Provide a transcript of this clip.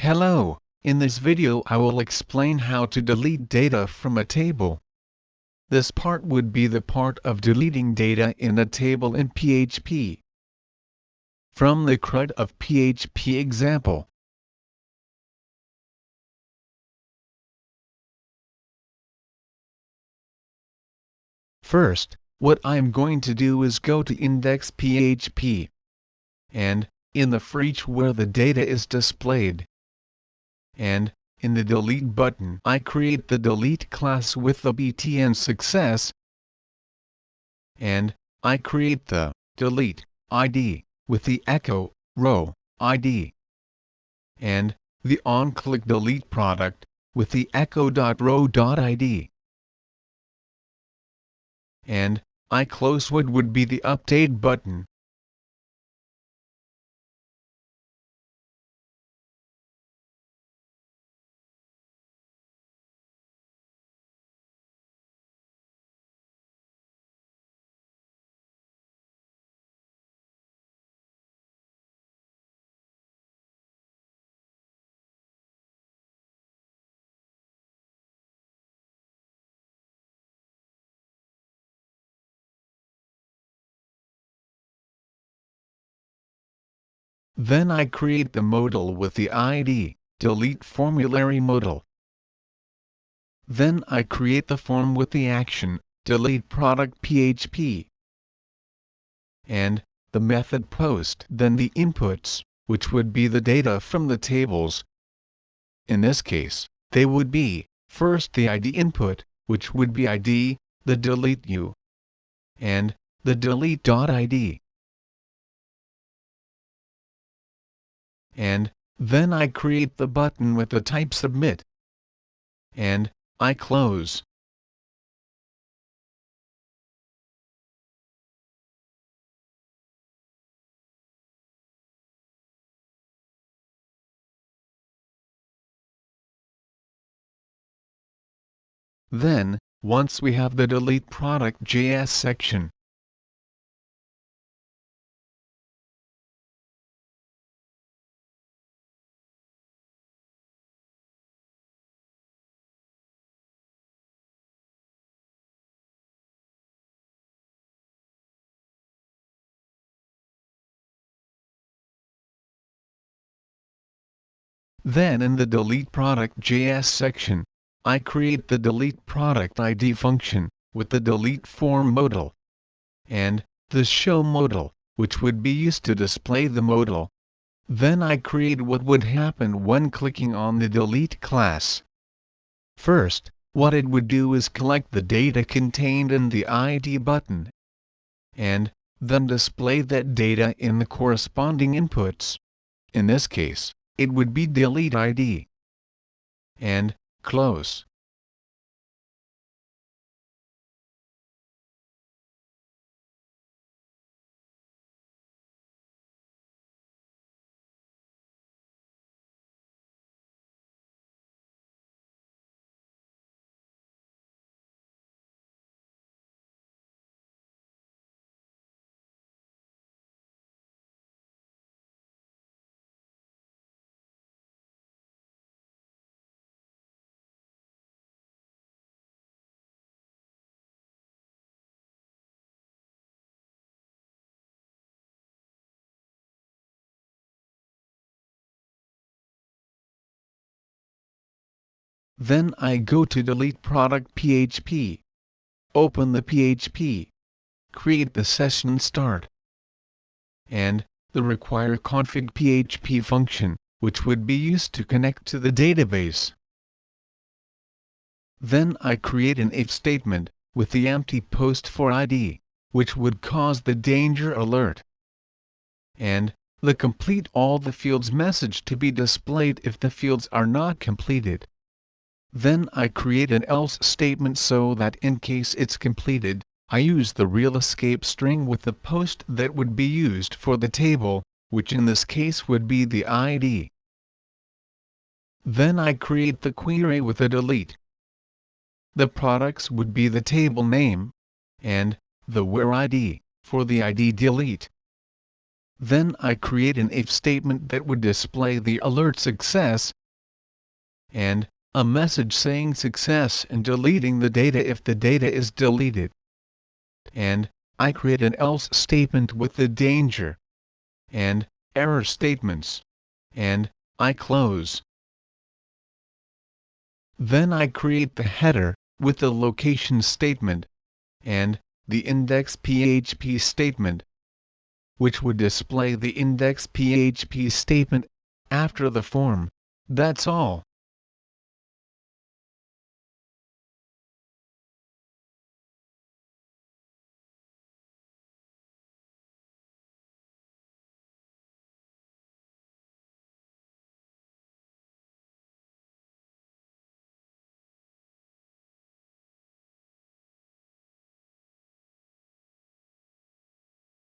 Hello, in this video I will explain how to delete data from a table. This part would be the part of deleting data in a table in PHP. From the CRUD of PHP example. First, what I am going to do is go to index.php. And, in the for each where the data is displayed. And, in the delete button I create the delete class with the btn success. And, I create the delete ID with the echo row ID. And, the on-click delete product with the echo.row.id. And, I close what would be the update button. Then I create the modal with the ID, delete formulary modal. Then I create the form with the action, delete product PHP. And, the method post then the inputs, which would be the data from the tables. In this case, they would be, first the ID input, which would be ID, the delete u, and, the delete.id. And, then I create the button with the type submit. And, I close. Then, once we have the delete product.js section, then in the delete product.js section, I create the delete product ID function, with the delete form modal. And, the show modal, which would be used to display the modal. Then I create what would happen when clicking on the delete class. First, what it would do is collect the data contained in the ID button. And, then display that data in the corresponding inputs. In this case, it would be delete ID. And, close. Then I go to delete product PHP. Open the PHP. Create the session start. And, the require config PHP function, which would be used to connect to the database. Then I create an if statement, with the empty post for ID, which would cause the danger alert. And, the complete all the fields message to be displayed if the fields are not completed. Then I create an else statement so that in case it's completed, I use the real escape string with the post that would be used for the table, which in this case would be the ID. Then I create the query with a delete. The products would be the table name, and, the where ID, for the ID delete. Then I create an if statement that would display the alert success, and a message saying success and deleting the data if the data is deleted. And I create an else statement with the danger and error statements, and I close. Then I create the header with the location statement and the index PHP statement, which would display the index PHP statement after the form. That's all.